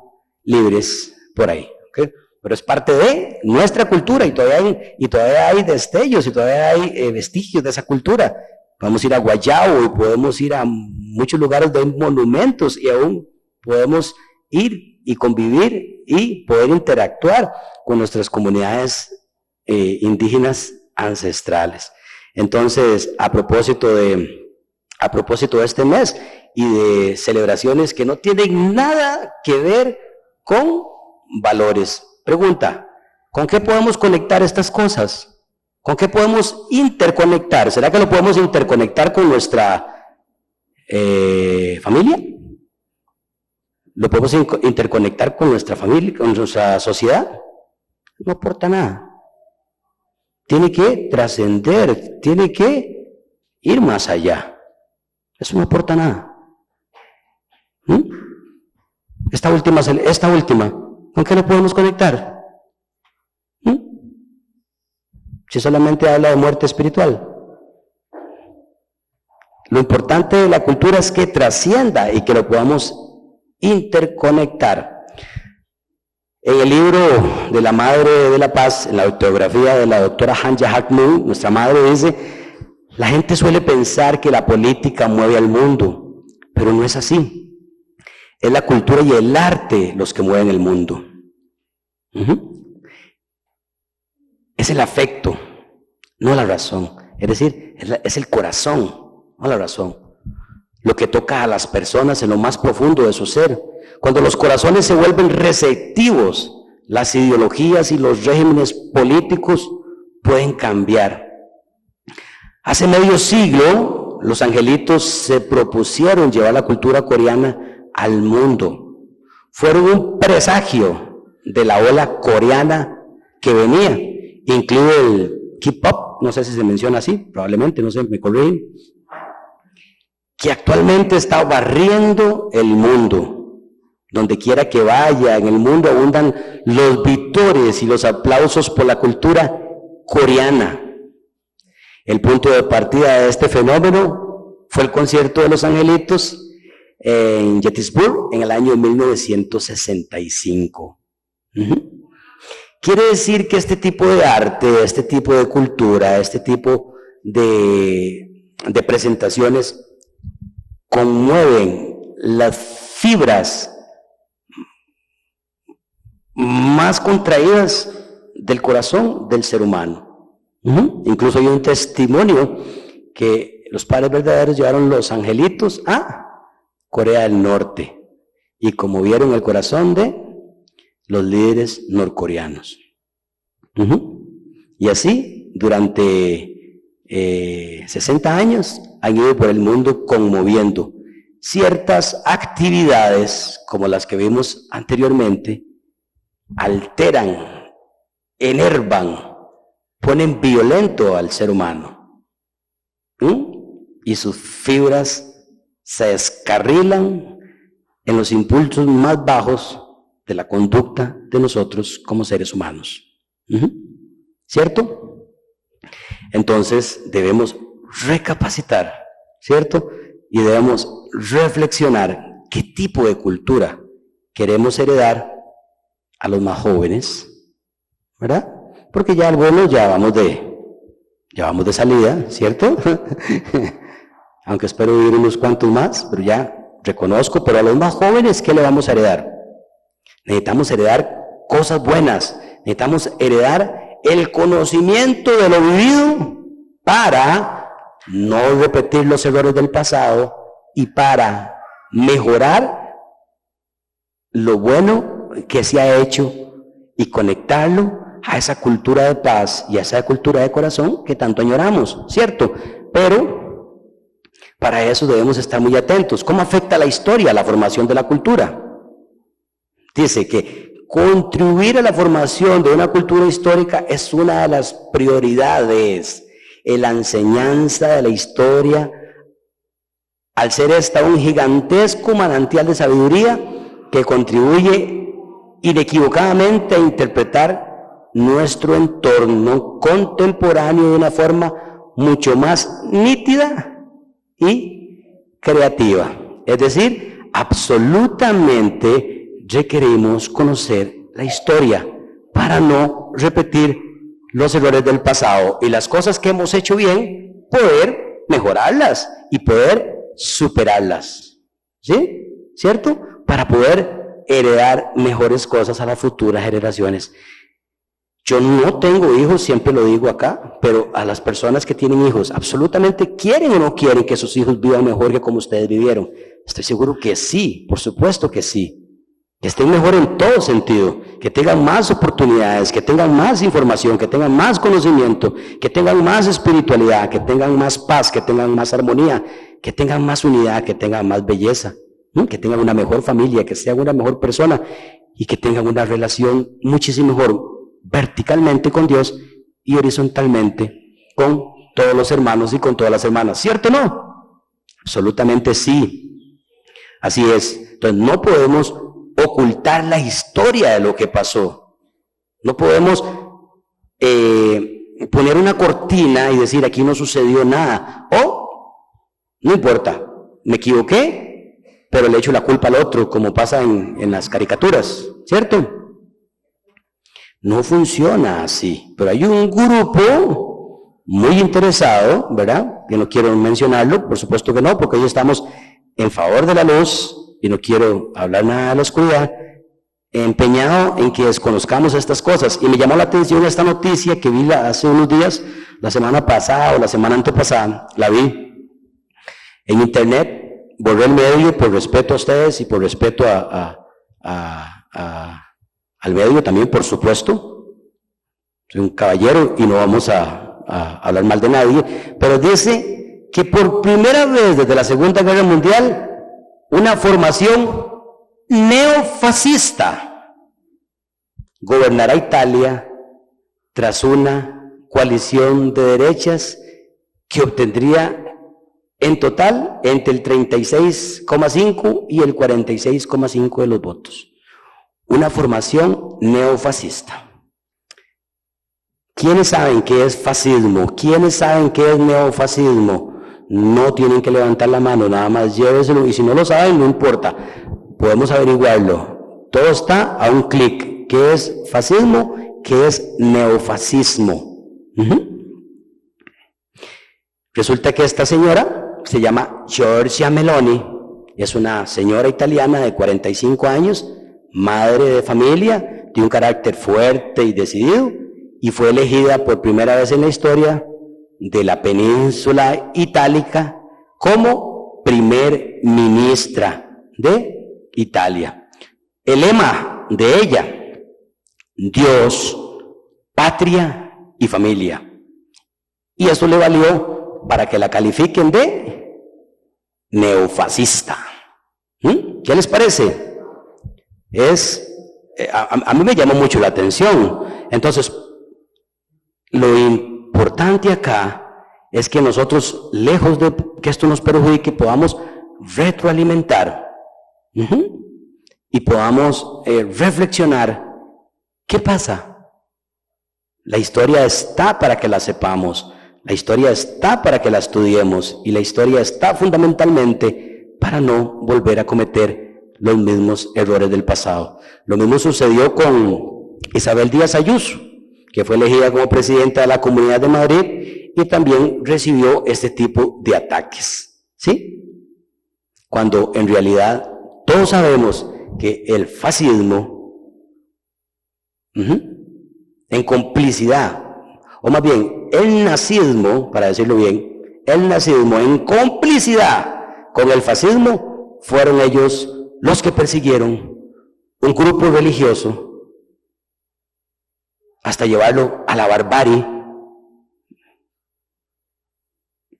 libres por ahí, ¿okay? Pero es parte de nuestra cultura y todavía hay destellos y todavía hay vestigios de esa cultura. Podemos ir a Guayabo y podemos ir a muchos lugares de monumentos y aún podemos ir y convivir y poder interactuar con nuestras comunidades indígenas ancestrales. Entonces, a propósito de este mes y de celebraciones que no tienen nada que ver con valores. Pregunta, ¿con qué podemos conectar estas cosas? ¿Con qué podemos interconectar? ¿Será que lo podemos interconectar con nuestra familia? ¿Lo podemos interconectar con nuestra familia, con nuestra sociedad? No aporta nada. Tiene que trascender, tiene que ir más allá. Eso no aporta nada. Esta última, ¿con qué lo podemos conectar? Si solamente habla de muerte espiritual. Lo importante de la cultura es que trascienda y que lo podamos interconectar. En el libro de la Madre de la Paz, en la autobiografía de la doctora Hanja Hakmun, nuestra madre dice, la gente suele pensar que la política mueve al mundo, pero no es así. Es la cultura y el arte los que mueven el mundo. Es el afecto, no la razón. Es decir, es el corazón, no la razón. lo que toca a las personas en lo más profundo de su ser. Cuando los corazones se vuelven receptivos, las ideologías y los regímenes políticos pueden cambiar. Hace medio siglo, los angelitos se propusieron llevar la cultura coreana al mundo. Fueron un presagio de la ola coreana que venía. Incluye el K-pop, no sé si se menciona así, probablemente, no sé, me corrigen, que actualmente está barriendo el mundo. Donde quiera que vaya, en el mundo abundan los vítores y los aplausos por la cultura coreana. El punto de partida de este fenómeno fue el concierto de los angelitos en Gettysburg en el año 1965. Quiere decir que este tipo de arte, este tipo de cultura, este tipo de presentaciones conmueven las fibras más contraídas del corazón del ser humano. Incluso hay un testimonio que los padres verdaderos llevaron los angelitos a Corea del Norte y conmovieron el corazón de los líderes norcoreanos. Y así, durante 60 años, han ido por el mundo conmoviendo. Ciertas actividades, como las que vimos anteriormente, alteran, enervan, ponen violento al ser humano. Y sus fibras se descarrilan en los impulsos más bajos de la conducta de nosotros como seres humanos. ¿Cierto? Entonces debemos recapacitar, ¿cierto? Y debemos reflexionar qué tipo de cultura queremos heredar a los más jóvenes, ¿verdad? Porque ya algunos ya vamos de salida, ¿cierto? Aunque espero vivir unos cuantos más, pero ya reconozco, pero a los más jóvenes, ¿qué le vamos a heredar? Necesitamos heredar cosas buenas, necesitamos heredar el conocimiento de lo vivido para no repetir los errores del pasado y para mejorar lo bueno que se ha hecho y conectarlo a esa cultura de paz y a esa cultura de corazón que tanto añoramos, ¿cierto? Pero para eso debemos estar muy atentos. ¿Cómo afecta la historia a la formación de la cultura? Dice que contribuir a la formación de una cultura histórica es una de las prioridades en la enseñanza de la historia, al ser esta un gigantesco manantial de sabiduría que contribuye inequivocadamente a interpretar nuestro entorno contemporáneo de una forma mucho más nítida y creativa. Es decir, absolutamente requerimos conocer la historia para no repetir los errores del pasado y las cosas que hemos hecho bien, poder mejorarlas y poder superarlas. ¿Sí? ¿Cierto? Para poder heredar mejores cosas a las futuras generaciones. Yo no tengo hijos, siempre lo digo acá, pero a las personas que tienen hijos, absolutamente quieren o no quieren que sus hijos vivan mejor que como ustedes vivieron. Estoy seguro que sí, por supuesto que sí. Que estén mejor en todo sentido, que tengan más oportunidades, que tengan más información, que tengan más conocimiento, que tengan más espiritualidad, que tengan más paz, que tengan más armonía, que tengan más unidad, que tengan más belleza, que tengan una mejor familia, que sean una mejor persona y que tengan una relación muchísimo mejor verticalmente con Dios y horizontalmente con todos los hermanos y con todas las hermanas. ¿Cierto o no? Absolutamente sí. Así es. Entonces no podemos ocultar la historia de lo que pasó. No podemos poner una cortina y decir aquí no sucedió nada. O, no importa, me equivoqué, pero le echo la culpa al otro, como pasa en las caricaturas, ¿cierto? No funciona así, pero hay un grupo muy interesado, ¿verdad? Que no quiero mencionarlo, por supuesto que no, porque hoy estamos en favor de la luz y no quiero hablar nada de la oscuridad, empeñado en que desconozcamos estas cosas. Y me llamó la atención esta noticia que vi hace unos días, la semana pasada o la semana antepasada, la vi en internet, borré el medio por respeto a ustedes y por respeto al medio también, por supuesto. Soy un caballero y no vamos a hablar mal de nadie, pero dice que por primera vez desde la Segunda Guerra Mundial, una formación neofascista gobernará Italia tras una coalición de derechas que obtendría en total entre el 36,5 y el 46,5 de los votos. Una formación neofascista. ¿Quiénes saben qué es fascismo? ¿Quiénes saben qué es neofascismo? No tienen que levantar la mano, nada más lléveselo, y si no lo saben, no importa, podemos averiguarlo. Todo está a un clic. ¿Qué es fascismo? ¿Qué es neofascismo? Resulta que esta señora se llama Giorgia Meloni, es una señora italiana de 45 años, madre de familia, de un carácter fuerte y decidido, y fue elegida por primera vez en la historia de la península itálica como primer ministra de Italia. El lema de ella: Dios, patria y familia. Y eso le valió para que la califiquen de neofascista. ¿Qué les parece? A mí me llamó mucho la atención. Entonces, lo importante acá es que nosotros, lejos de que esto nos perjudique, podamos retroalimentar y podamos reflexionar. ¿Qué pasa? La historia está para que la sepamos, la historia está para que la estudiemos, y la historia está fundamentalmente para no volver a cometer los mismos errores del pasado. Lo mismo sucedió con Isabel Díaz Ayuso, que fue elegida como presidenta de la Comunidad de Madrid y también recibió este tipo de ataques, ¿sí? Cuando en realidad todos sabemos que el fascismo, en complicidad, o más bien el nazismo, para decirlo bien, el nazismo en complicidad con el fascismo, fueron ellos los que persiguieron un grupo religioso hasta llevarlo a la barbarie,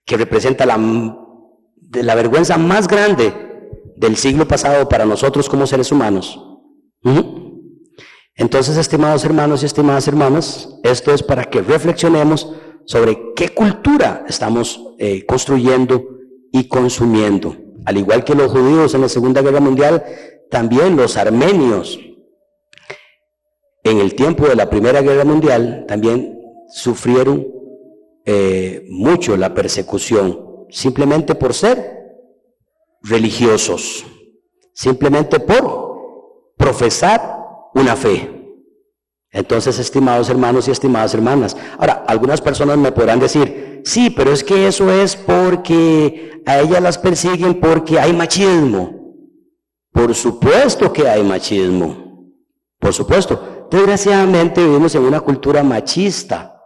que representa la vergüenza más grande del siglo pasado para nosotros como seres humanos. Entonces, estimados hermanos y estimadas hermanas, esto es para que reflexionemos sobre qué cultura estamos construyendo y consumiendo. Al igual que los judíos en la Segunda Guerra Mundial, también los armenios en el tiempo de la Primera Guerra Mundial también sufrieron mucho la persecución, simplemente por ser religiosos, simplemente por profesar una fe. Entonces, estimados hermanos y estimadas hermanas, ahora, algunas personas me podrán decir, sí, pero es que eso es porque a ellas las persiguen porque hay machismo. Por supuesto que hay machismo, por supuesto. Desgraciadamente vivimos en una cultura machista.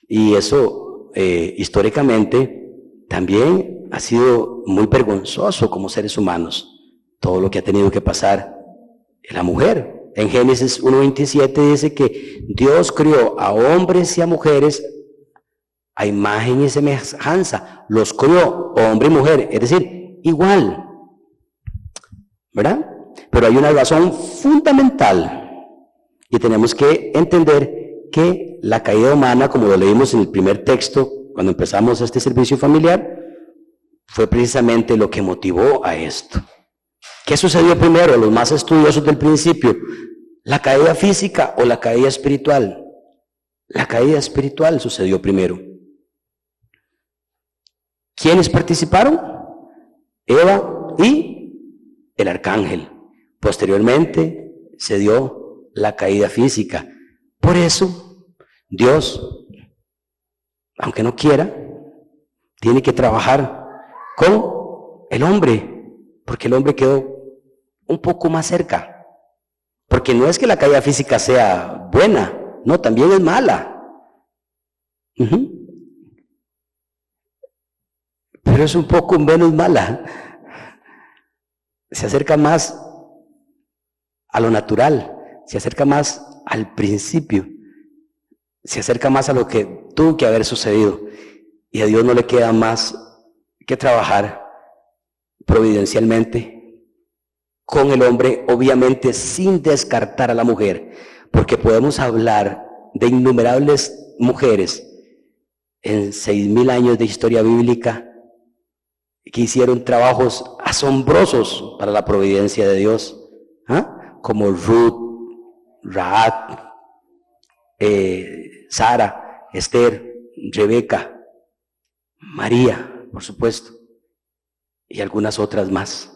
Y eso históricamente también ha sido muy vergonzoso como seres humanos, todo lo que ha tenido que pasar la mujer. En Génesis 1:27 dice que Dios crió a hombres y a mujeres a imagen y semejanza, los crió hombre y mujer, es decir, igual, ¿verdad? Pero hay una razón fundamental y tenemos que entender que la caída humana, como lo leímos en el primer texto, cuando empezamos este servicio familiar, fue precisamente lo que motivó a esto. ¿Qué sucedió primero? Los más estudiosos del principio, ¿la caída física o la caída espiritual? La caída espiritual sucedió primero. ¿Quiénes participaron? Eva y el arcángel. Posteriormente se dio la caída física. Por eso, Dios, aunque no quiera, tiene que trabajar con el hombre, porque el hombre quedó un poco más cerca. Porque no es que la caída física sea buena, no, también es mala. Pero pero es un poco menos mala. Se acerca más a lo natural, se acerca más al principio, se acerca más a lo que tuvo que haber sucedido. Y a Dios no le queda más que trabajar providencialmente con el hombre, obviamente sin descartar a la mujer, porque podemos hablar de innumerables mujeres en 6,000 años de historia bíblica que hicieron trabajos asombrosos para la providencia de Dios, como Ruth, Rahab, Sara, Esther, Rebeca, María, por supuesto, y algunas otras más.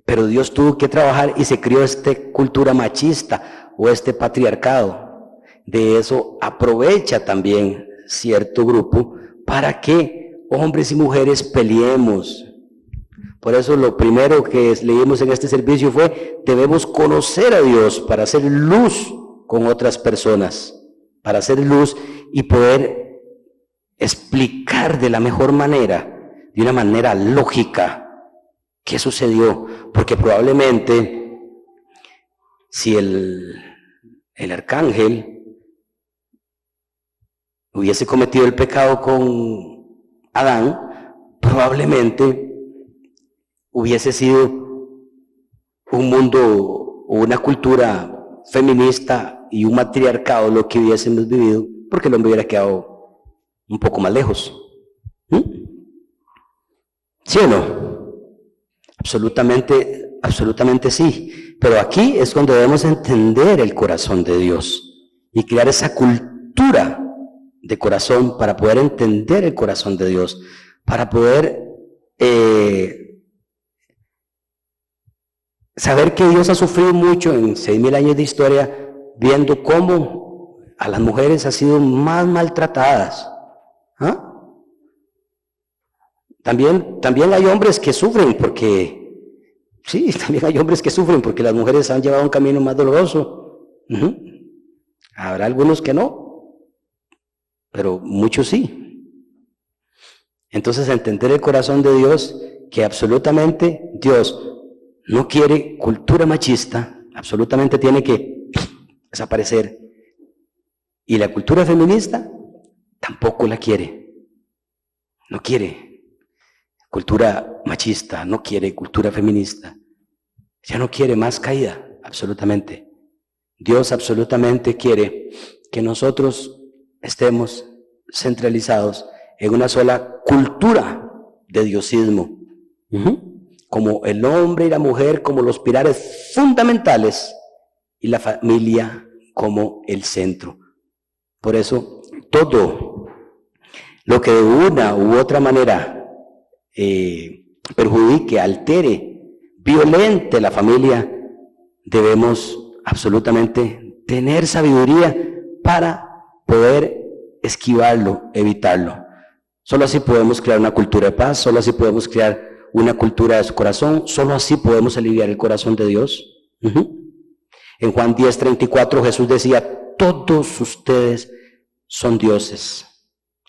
Pero Dios tuvo que trabajar y se creó esta cultura machista o este patriarcado. De eso aprovecha también cierto grupo para que hombres y mujeres peleemos. Por eso lo primero que leímos en este servicio fue: debemos conocer a Dios para hacer luz con otras personas, para hacer luz y poder explicar de la mejor manera, de una manera lógica, qué sucedió. Porque probablemente si el arcángel hubiese cometido el pecado con Adán, probablemente hubiese sido un mundo o una cultura feminista y un matriarcado lo que hubiésemos vivido, porque el hombre hubiera quedado un poco más lejos. ¿Sí o no? Absolutamente, absolutamente sí. Pero aquí es cuando debemos entender el corazón de Dios y crear esa cultura de corazón para poder entender el corazón de Dios, para poder saber que Dios ha sufrido mucho en 6,000 años de historia, viendo cómo a las mujeres han sido más maltratadas. También hay hombres que sufren porque, sí, también hay hombres que sufren porque las mujeres han llevado un camino más doloroso. Habrá algunos que no, pero muchos sí. Entonces, entender el corazón de Dios, que absolutamente Dios no quiere cultura machista, absolutamente tiene que desaparecer. Y la cultura feminista tampoco la quiere. No quiere cultura machista, no quiere cultura feminista. Ya no quiere más caída, absolutamente. Dios absolutamente quiere que nosotros estemos centralizados en una sola cultura de diosismo. Como el hombre y la mujer como los pilares fundamentales y la familia como el centro. Por eso, todo lo que de una u otra manera perjudique, altere, violente la familia, debemos absolutamente tener sabiduría para poder esquivarlo, evitarlo. Solo así podemos crear una cultura de paz, solo así podemos crear una cultura de su corazón, solo así podemos aliviar el corazón de Dios. En Juan 10:34 Jesús decía: todos ustedes son dioses,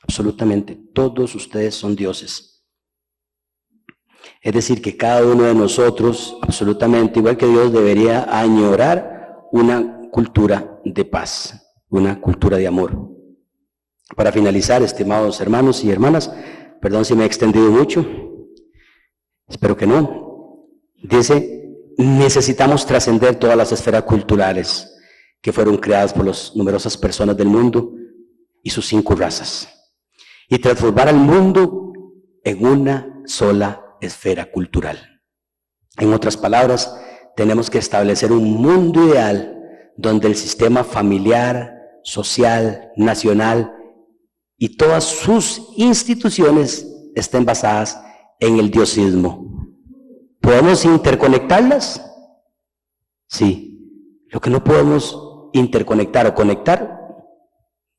absolutamente, todos ustedes son dioses. Es decir, que cada uno de nosotros, absolutamente, igual que Dios, debería añorar una cultura de paz, una cultura de amor. Para finalizar, estimados hermanos y hermanas, perdón si me he extendido mucho, espero que no. Dice: necesitamos trascender todas las esferas culturales que fueron creadas por las numerosas personas del mundo y sus 5 razas, y transformar al mundo en una sola esfera cultural. En otras palabras, tenemos que establecer un mundo ideal donde el sistema familiar, social, nacional y todas sus instituciones estén basadas en el diosismo. ¿Podemos interconectarlas? Sí. Lo que no podemos interconectar o conectar,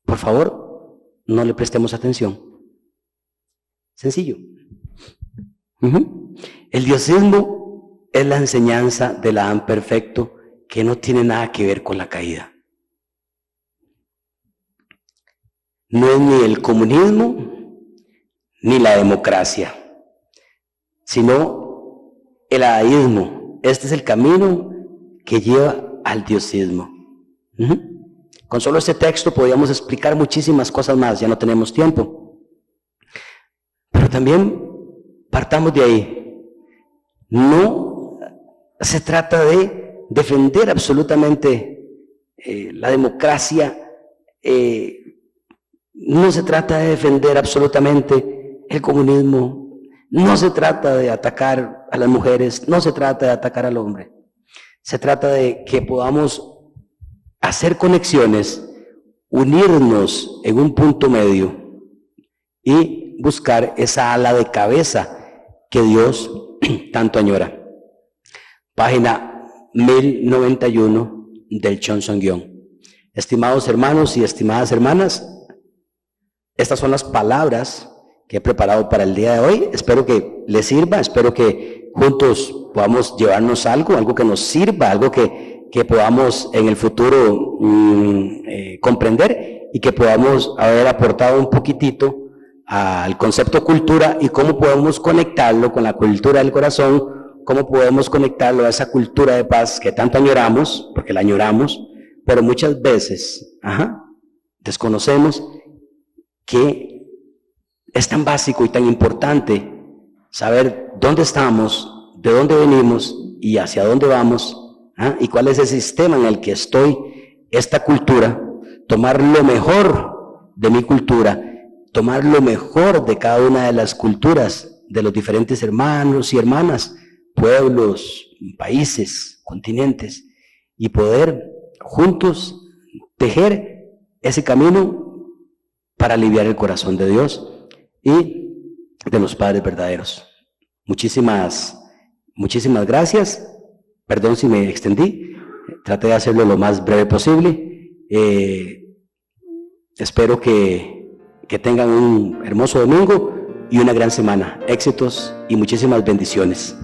por favor, no le prestemos atención. Sencillo. El diosismo es la enseñanza del Adán perfecto que no tiene nada que ver con la caída. no es ni el comunismo ni la democracia, sino el dadaísmo. Este es el camino que lleva al diosismo. Con solo este texto podríamos explicar muchísimas cosas más, ya no tenemos tiempo. Pero también partamos de ahí. No se trata de defender absolutamente la democracia, no se trata de defender absolutamente el comunismo, no se trata de atacar a las mujeres, no se trata de atacar al hombre. Se trata de que podamos hacer conexiones, unirnos en un punto medio y buscar esa ala de cabeza que Dios tanto añora. Página 1091 del Johnson-Guion. Estimados hermanos y estimadas hermanas, estas son las palabras que he preparado para el día de hoy. Espero que les sirva, espero que juntos podamos llevarnos algo que nos sirva, algo que podamos en el futuro comprender y que podamos haber aportado un poquitito al concepto cultura y cómo podemos conectarlo con la cultura del corazón, cómo podemos conectarlo a esa cultura de paz que tanto añoramos, porque la añoramos, pero muchas veces desconocemos que es tan básico y tan importante saber dónde estamos, de dónde venimos y hacia dónde vamos, y cuál es el sistema en el que estoy, esta cultura, tomar lo mejor de mi cultura, tomar lo mejor de cada una de las culturas, de los diferentes hermanos y hermanas, pueblos, países, continentes, y poder juntos tejer ese camino para aliviar el corazón de Dios y de los padres verdaderos. Muchísimas gracias. Perdón si me extendí. Traté de hacerlo lo más breve posible. Espero que tengan un hermoso domingo y una gran semana. Éxitos y muchísimas bendiciones.